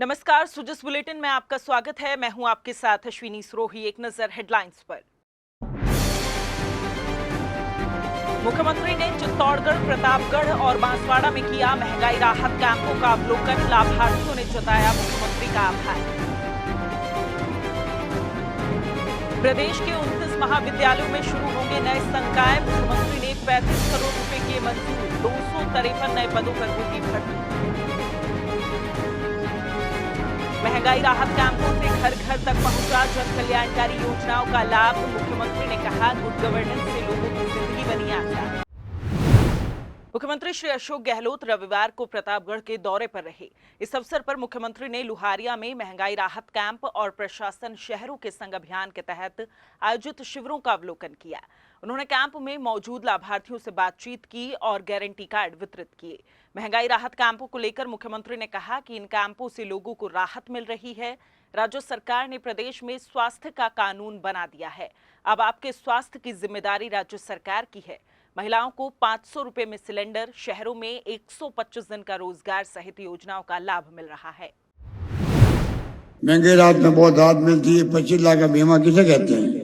नमस्कार, सुजस बुलेटिन में आपका स्वागत है। मैं हूं आपके साथ अश्विनी सरोही। एक नजर हेडलाइंस पर। मुख्यमंत्री ने चित्तौड़गढ़, प्रतापगढ़ और बांसवाड़ा में किया महंगाई राहत कैंपों का अवलोकन। लाभार्थियों ने जताया मुख्यमंत्री का आभार। प्रदेश के 29 महाविद्यालयों में शुरू होंगे नए संकाय। मुख्यमंत्री ने 35 करोड़ रुपए किए मंजूर। 253 नए पदों पर होगी भर्ती। महंगाई राहत कैंपों से घर घर तक पहुंचा जन कल्याणकारी योजनाओं का लाभ। मुख्यमंत्री ने कहा, गुड गवर्नेंस से लोगों की जिंदगी बनी आसान। मुख्यमंत्री श्री अशोक गहलोत रविवार को प्रतापगढ़ के दौरे पर रहे। इस अवसर पर मुख्यमंत्री ने लुहारिया में महंगाई राहत कैंप और प्रशासन शहरों के संग अभियान के तहत आयोजित शिविरों का अवलोकन किया। उन्होंने कैंप में मौजूद लाभार्थियों से बातचीत की और गारंटी कार्ड वितरित किए। महंगाई राहत कैंपों को लेकर मुख्यमंत्री ने कहा कि इन कैंपों से लोगों को राहत मिल रही है। राज्य सरकार ने प्रदेश में स्वास्थ्य का कानून बना दिया है। अब आपके स्वास्थ्य की जिम्मेदारी राज्य सरकार की है। महिलाओं को 500 रुपए में सिलेंडर, शहरों में 125 दिन का रोजगार सहित योजनाओं का लाभ मिल रहा है। महंगाई राहत में बहुत राहत मिलती है। 25 लाख का बीमा किसे कहते हैं?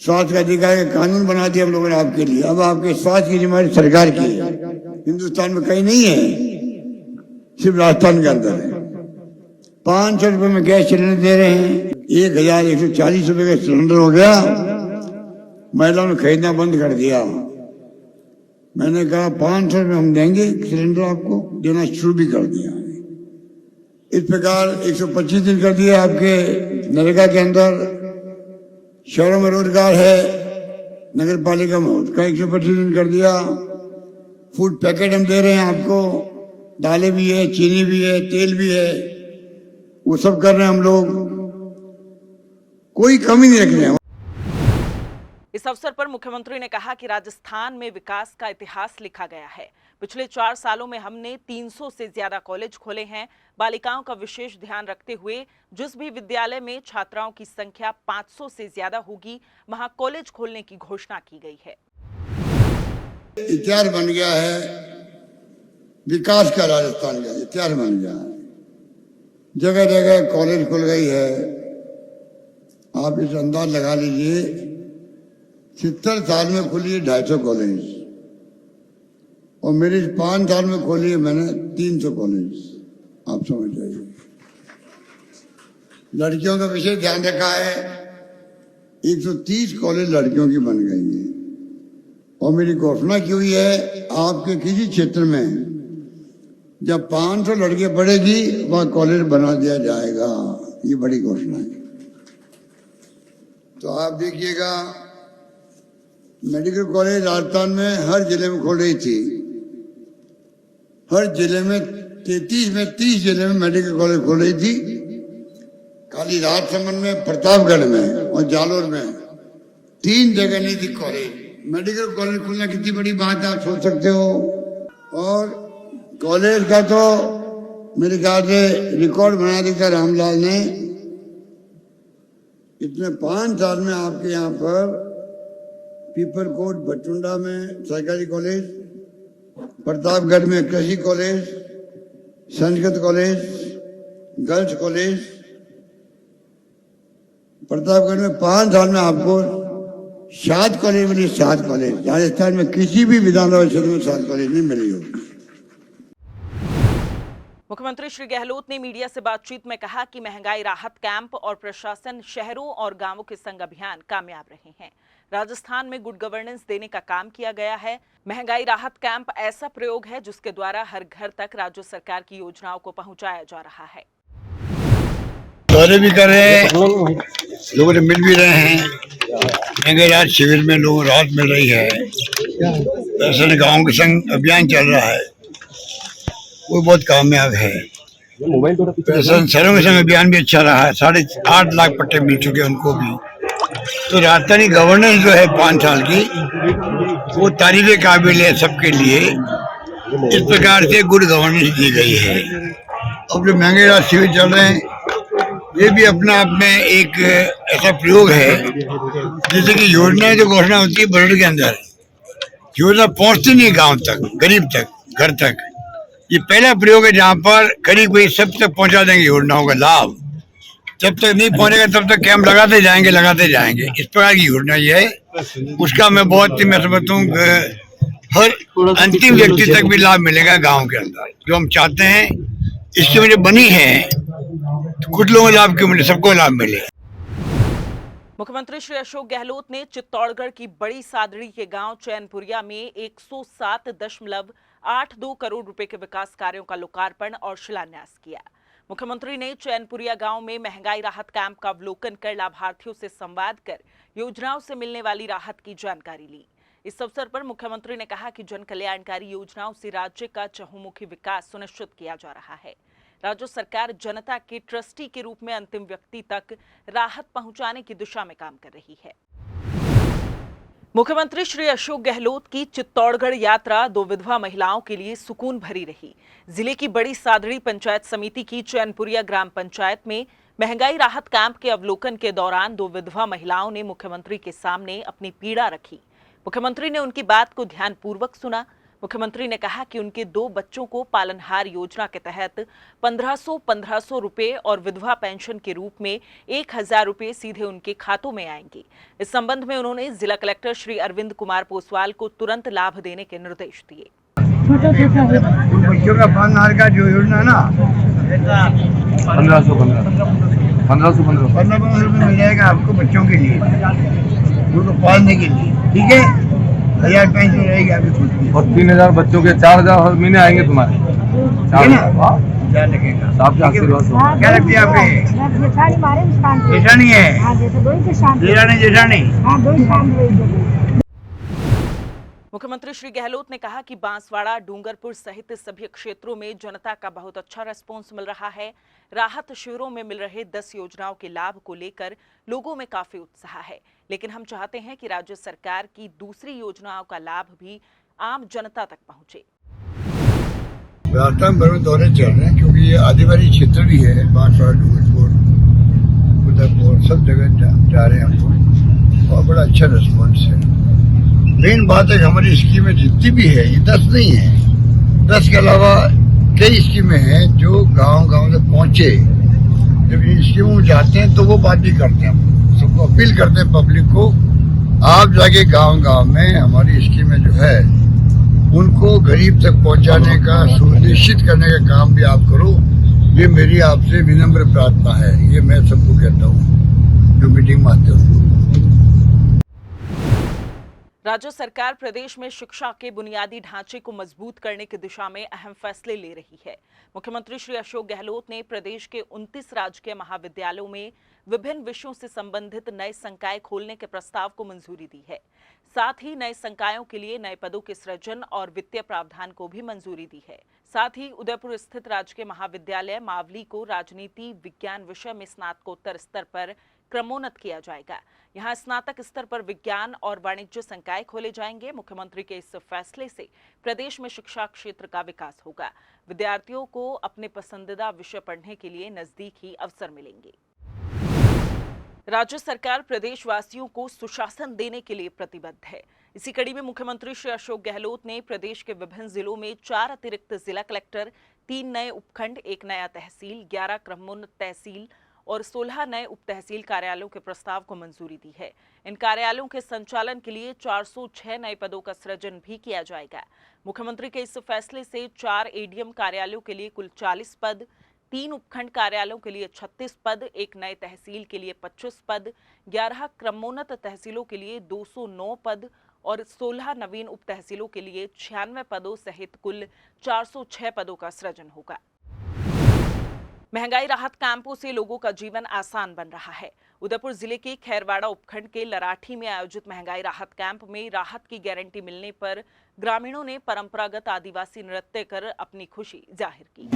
स्वास्थ्य का अधिकार का कानून बना दिया हम लोगों ने आपके लिए। अब आपके स्वास्थ्य की जिम्मेदारी सरकार की है। हिंदुस्तान में कहीं नहीं है, सिर्फ राजस्थान के अंदर है। 500 रुपए में गैस सिलेंडर दे रहे हैं। 1140 रुपए का सिलेंडर हो गया। महिलाओं ने खरीदना बंद कर दिया। मैंने कहा 500 रुपए हम देंगे, सिलेंडर आपको देना शुरू भी कर दिया। इस प्रकार 125 दिन कर दिए आपके नरेगा के अंदर। शहरों में रोजगार है, नगर पालिका में उसका 125 दिन कर दिया। फूड पैकेट हम दे रहे हैं आपको, दालें भी है, चीनी भी है, तेल भी है, वो सब कर रहे हैं हम लोग। कोई कमी नहीं रख रहे हैं। इस अवसर पर मुख्यमंत्री ने कहा कि राजस्थान में विकास का इतिहास लिखा गया है। पिछले 4 सालों में हमने 300 से ज्यादा कॉलेज खोले हैं। बालिकाओं का विशेष ध्यान रखते हुए जिस भी विद्यालय में छात्राओं की संख्या 500 से ज्यादा होगी, वहां कॉलेज खोलने की घोषणा की गई है। इतिहास बन गया है विकास का। राजस्थान का इतिहास बन गया है। जगह जगह कॉलेज खुल गई है। आप इस अंदाज लगा लीजिए, 70 साल में खुली है 250 कॉलेज, और मेरे 5 साल में खोली है मैंने 300 कॉलेज। आप समझ जाइए। लड़कियों का विशेष ध्यान रखा है। 130 कॉलेज लड़कियों की बन गई है। और मेरी घोषणा की हुई है, आपके किसी क्षेत्र में जब 500 लड़कियां पढ़ेगी वहां कॉलेज बना दिया जाएगा। ये बड़ी घोषणा है। तो आप देखिएगा, मेडिकल कॉलेज राजस्थान में हर जिले में खोल रही थी। हर जिले में 30 जिले में मेडिकल कॉलेज खोल रही थी। खाली राजसमंद में, प्रतापगढ़ में और जालोर में 3 जगह नहीं थी कॉलेज। मेडिकल कॉलेज खुलना कितनी बड़ी बात है, आप सोच सकते हो। और कॉलेज का तो मेरे ख्याल से रिकॉर्ड बना दिया रामलाल ने। इतने 5 साल में आपके यहाँ पर पीपरकोट, बटुंडा में सरकारी कॉलेज, प्रतापगढ़ में कृषि college, Sanskrit college, girls college. Pratapgarh में 5 साल में आपको 7 कॉलेज मिली। 7 कॉलेज राजस्थान में किसी भी विधानसभा क्षेत्र में 7 कॉलेज नहीं मिली होगी। मुख्यमंत्री श्री गहलोत ने मीडिया से बातचीत में कहा कि महंगाई राहत कैंप और प्रशासन शहरों और गांवों के संग अभियान कामयाब रहे हैं। राजस्थान में गुड गवर्नेंस देने का काम किया गया है। महंगाई राहत कैंप ऐसा प्रयोग है जिसके द्वारा हर घर तक राज्य सरकार की योजनाओं को पहुंचाया जा रहा है। दौरे भी कर रहे हैं, लोगों से मिल भी रहे हैं। महंगाई राहत शिविर में लोगों को राहत मिल रही है। दरअसल गाँव के संग अभियान चल रहा है, वो बहुत कामयाब है। शहरों के संग अभियान भी अच्छा रहा है। 8.5 लाख पट्टे मिल चुके हैं उनको भी। तो राजस्थानी गवर्नेंस जो है 5 साल की, वो तारीफ काबिल है सबके लिए। इस प्रकार से गुड गवर्नेंस दी गई है। अब जो महंगाई राहत शिविर चल रहे हैं, ये भी अपना आप में एक ऐसा प्रयोग है, जैसे कि योजनाएं जो घोषणा होती है बजट के अंदर, योजना पहुंचती नहीं गांव तक, गरीब तक, घर तक। ये पहला प्रयोग है जहाँ पर करीब करीब सब तक पहुंचा देंगे योजनाओं का लाभ। जब तक नहीं पहुंचेगा तब तक कैंप लगाते जाएंगे। इस प्रकार की योजना ये है। उसका मैं बहुत ही मैं समझता हूँ हर अंतिम व्यक्ति तक भी लाभ मिलेगा गांव के अंदर, जो हम चाहते हैं। इसकी वजह बनी है तो कुछ लोगों को लाभ क्यों मिले, सबको लाभ मिले। मुख्यमंत्री श्री अशोक गहलोत ने चित्तौड़गढ़ की बड़ी सादड़ी के गांव चैनपुरिया में 107.82 करोड़ रुपए के विकास कार्यों का लोकार्पण और शिलान्यास किया। मुख्यमंत्री ने चैनपुरिया गांव में महंगाई राहत कैंप का अवलोकन कर लाभार्थियों से संवाद कर योजनाओं से मिलने वाली राहत की जानकारी ली। इस अवसर पर मुख्यमंत्री ने कहा कि जन कल्याणकारी योजनाओं से राज्य का चहुमुखी विकास सुनिश्चित किया जा रहा है। राज्य सरकार जनता के ट्रस्टी के रूप में अंतिम व्यक्ति तक राहत पहुंचाने की दिशा में काम कर रही है। मुख्यमंत्री श्री अशोक गहलोत की चित्तौड़गढ़ यात्रा 2 विधवा महिलाओं के लिए सुकून भरी रही। जिले की बड़ी सादड़ी पंचायत समिति की चैनपुरिया ग्राम पंचायत में महंगाई राहत कैंप के अवलोकन के दौरान 2 विधवा महिलाओं ने मुख्यमंत्री के सामने अपनी पीड़ा रखी। मुख्यमंत्री ने उनकी बात को ध्यानपूर्वक सुना। मुख्यमंत्री ने कहा कि उनके 2 बच्चों को पालनहार योजना के तहत 1500 रुपए और विधवा पेंशन के रूप में 1000 रुपए सीधे उनके खातों में आएंगे। इस संबंध में उन्होंने जिला कलेक्टर श्री अरविंद कुमार पोसवाल को तुरंत लाभ देने के निर्देश दिए। बच्चों का पालनहार का जो योजना है ना 1500 रुपए मिल जाएगा आपको बच्चों के लिए, उनको पालने के लिए। ठीक है, 1000 पेंशन रहेगी आपकी खुद की और 3000 बच्चों के 4000 हर महीने आएंगे तुम्हारे। क्या लगेगा आपके आशीर्वाद। क्या लगती है आपकी जेठानी है, जेठानी। मुख्यमंत्री श्री गहलोत ने कहा कि बांसवाड़ा, डूंगरपुर सहित सभी क्षेत्रों में जनता का बहुत अच्छा रेस्पॉन्स मिल रहा है। राहत शिविरों में मिल रहे 10 योजनाओं के लाभ को लेकर लोगों में काफी उत्साह है, लेकिन हम चाहते हैं कि राज्य सरकार की दूसरी योजनाओं का लाभ भी आम जनता तक पहुंचे। राजस्थान भर में दौरे चल रहे हैं क्योंकि ये आदिवासी क्षेत्र भी है। बांसवाड़ा, डूंगरपुर, उदयपुर सब जगह जा रहे हैं हम लोग और बड़ा अच्छा रेस्पॉन्स है। मेन बात है कि हमारी स्कीमें जितनी भी है ये 10 नहीं है, 10 के अलावा कई स्कीमें हैं जो गांव से पहुंचे। जब इन स्कीमों में जाते हैं तो वो बात भी करते हैं, सबको अपील करते हैं पब्लिक को, आप जाके गांव में हमारी स्कीमें जो है उनको गरीब तक पहुंचाने का सुनिश्चित करने का काम भी आप करो। ये मेरी आपसे विनम्र प्रार्थना है, ये मैं सबको कहता हूँ जो मीटिंग में आते हैं। राज्य सरकार प्रदेश में शिक्षा के बुनियादी ढांचे को मजबूत करने की दिशा में अहम फैसले ले रही है। मुख्यमंत्री श्री अशोक गहलोत ने प्रदेश के 29 राजकीय महाविद्यालयों में विभिन्न विषयों से संबंधित नए संकाय खोलने के प्रस्ताव को मंजूरी दी है। साथ ही नए संकायों के लिए नए पदों के सृजन और वित्तीय प्रावधान को भी मंजूरी दी है। साथ ही उदयपुर स्थित राजकीय महाविद्यालय मावली को राजनीति विज्ञान विषय में स्नातकोत्तर स्तर पर क्रमोन्नत किया जाएगा। यहां स्नातक स्तर पर विज्ञान और वाणिज्य संकाय खोले जाएंगे। मुख्यमंत्री के इस फैसले से प्रदेश में शिक्षा क्षेत्र का विकास होगा। विद्यार्थियों को अपने पसंदीदा विषय पढ़ने के लिए नजदीक ही अवसर मिलेंगे। राज्य सरकार प्रदेशवासियों को सुशासन देने के लिए प्रतिबद्ध है। इसी कड़ी में मुख्यमंत्री श्री अशोक गहलोत ने प्रदेश के विभिन्न जिलों में 4 अतिरिक्त जिला कलेक्टर, 3 नए उपखंड, 1 नया तहसील, 11 क्रमोन्नत तहसील और 16 नए उप तहसील कार्यालयों के प्रस्ताव को मंजूरी दी है। इन कार्यालयों के संचालन के लिए 406 नए पदों का सृजन भी किया जाएगा। मुख्यमंत्री के इस फैसले से 4 एडीएम कार्यालयों के लिए कुल 40 पद, 3 उपखंड कार्यालयों के लिए 36 पद, 1 नए तहसील के लिए 25 पद, 11 क्रमोन्नत तहसीलों के लिए 209 पद और 16 नवीन उप तहसीलों के लिए 96 पदों सहित कुल 406 पदों का सृजन होगा। महंगाई राहत कैंपों से लोगों का जीवन आसान बन रहा है। उदयपुर जिले के खैरवाड़ा उपखंड के लराठी में आयोजित महंगाई राहत कैंप में राहत की गारंटी मिलने पर ग्रामीणों ने परंपरागत आदिवासी नृत्य कर अपनी खुशी जाहिर की।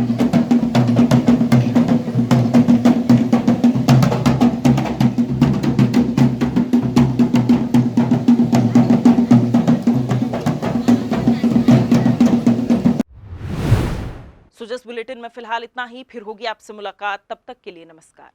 सुजस बुलेटिन में फिलहाल इतना ही, फिर होगी आपसे मुलाकात। तब तक के लिए नमस्कार।